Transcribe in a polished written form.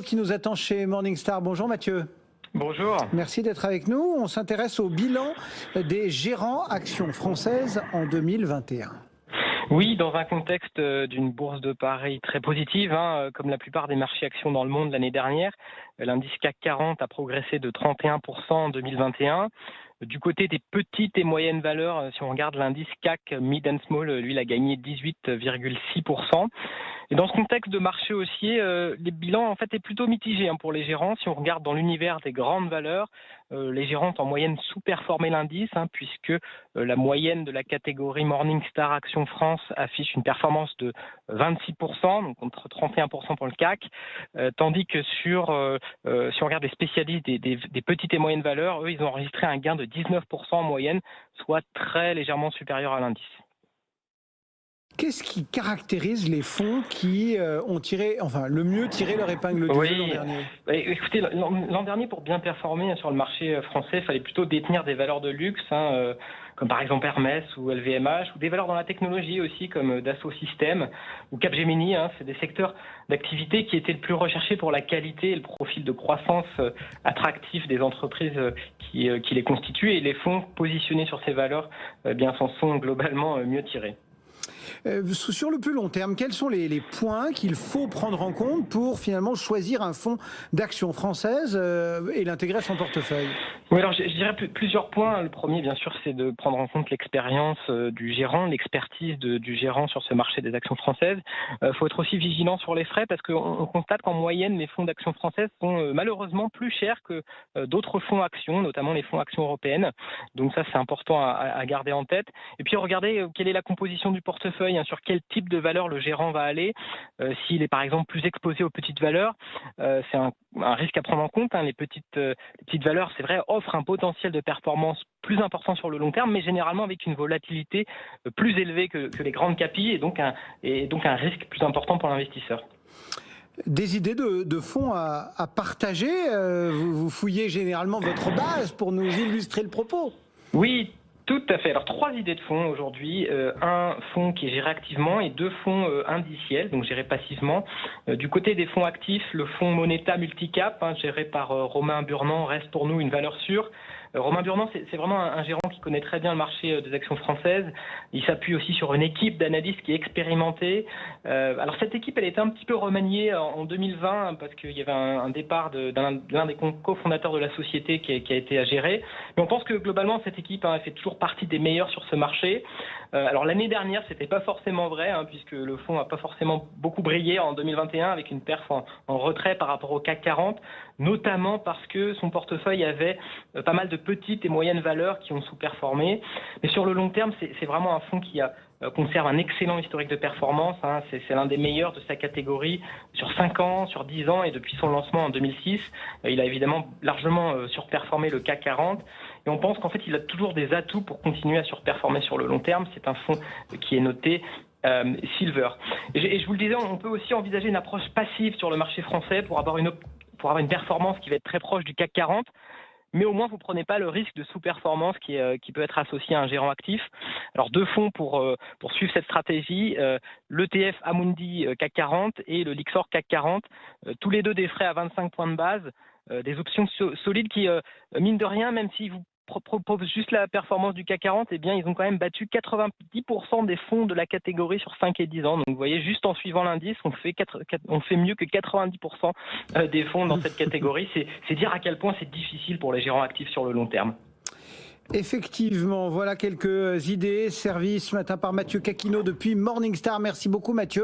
Qui nous attend chez Morningstar. Bonjour Mathieu. Bonjour. Merci d'être avec nous. On s'intéresse au bilan des gérants actions françaises en 2021. Oui, dans un contexte d'une bourse de Paris très positive, comme la plupart des marchés actions dans le monde l'année dernière, l'indice CAC 40 a progressé de 31% en 2021. Du côté des petites et moyennes valeurs, si on regarde l'indice CAC Mid and Small, lui, il a gagné 18,6%. Et dans ce contexte de marché haussier, les bilans en fait est plutôt mitigé pour les gérants. Si on regarde dans l'univers des grandes valeurs, les gérants ont en moyenne sous-performé l'indice, puisque la moyenne de la catégorie Morningstar Action France affiche une performance de 26%, donc contre 31% pour le CAC, tandis que si on regarde les spécialistes des petites et moyennes valeurs, eux, ils ont enregistré un gain de 19% en moyenne, soit très légèrement supérieur à l'indice. Qu'est-ce qui caractérise les fonds qui ont le mieux tiré leur épingle du jeu l'an dernier? Écoutez, l'an dernier, pour bien performer sur le marché français, il fallait plutôt détenir des valeurs de luxe, comme par exemple Hermès ou LVMH, ou des valeurs dans la technologie aussi, comme Dassault Systèmes ou Capgemini. C'est des secteurs d'activité qui étaient le plus recherchés pour la qualité et le profil de croissance attractif des entreprises qui les constituent. Et les fonds positionnés sur ces valeurs s'en sont globalement mieux tirés. Sur le plus long terme, quels sont les points qu'il faut prendre en compte pour finalement choisir un fonds d'action française et l'intégrer à son portefeuille? Oui, alors je dirais plusieurs points. Le premier, bien sûr, c'est de prendre en compte l'expérience du gérant, l'expertise du gérant sur ce marché des actions françaises. Faut être aussi vigilant sur les frais parce qu'on constate qu'en moyenne, les fonds d'actions françaises sont malheureusement plus chers que d'autres fonds actions, notamment les fonds actions européennes. Donc ça, c'est important à garder en tête. Et puis, regardez quelle est la composition du portefeuille, sur quel type de valeur le gérant va aller. S'il est par exemple plus exposé aux petites valeurs, c'est un risque à prendre en compte. Les petites valeurs, c'est vrai, offrent un potentiel de performance plus important sur le long terme, mais généralement avec une volatilité plus élevée que les grandes capilles et donc un risque plus important pour l'investisseur. Des idées de fonds à partager. Vous fouillez généralement votre base pour nous illustrer le propos. Oui, tout à fait. Alors, 3 idées de fonds aujourd'hui. Un fonds qui est géré activement et 2 fonds indiciels, donc gérés passivement. Du côté des fonds actifs, le fonds Moneta Multicap, géré par Romain Burnand, reste pour nous une valeur sûre. Romain Burnand, c'est vraiment un gérant qui connaît très bien le marché des actions françaises. Il s'appuie aussi sur une équipe d'analystes qui est expérimentée. Alors cette équipe, elle était un petit peu remaniée en 2020 parce qu'il y avait un départ de l'un des cofondateurs de la société qui a été à gérer. Mais on pense que globalement, cette équipe elle fait toujours partie des meilleurs sur ce marché. Alors l'année dernière, c'était pas forcément vrai puisque le fonds n'a pas forcément beaucoup brillé en 2021 avec une perf en retrait par rapport au CAC 40, notamment parce que son portefeuille avait pas mal de petites et moyennes valeurs qui ont sous-performé. Mais sur le long terme, c'est vraiment un fonds qui conserve un excellent historique de performance. C'est l'un des meilleurs de sa catégorie sur 5 ans, sur 10 ans et depuis son lancement en 2006. Il a évidemment largement surperformé le CAC 40 et on pense qu'en fait il a toujours des atouts pour continuer à surperformer sur le long terme. C'est un fonds qui est noté Silver. Et je vous le disais, on peut aussi envisager une approche passive sur le marché français pour avoir une performance qui va être très proche du CAC 40. Mais au moins, vous ne prenez pas le risque de sous-performance qui peut être associé à un gérant actif. Alors, 2 fonds pour suivre cette stratégie, l'ETF Amundi CAC 40 et le Lyxor CAC 40, tous les deux des frais à 25 points de base, des options solides qui, mine de rien, même s'ils vous proposent juste la performance du CAC 40, ils ont quand même battu 90% des fonds de la catégorie sur 5 et 10 ans. Donc, vous voyez, juste en suivant l'indice, on fait mieux que 90% des fonds dans cette catégorie. C'est dire à quel point c'est difficile pour les gérants actifs sur le long terme. Effectivement, voilà quelques idées servies ce matin par Mathieu Caquino depuis Morningstar. Merci beaucoup Mathieu.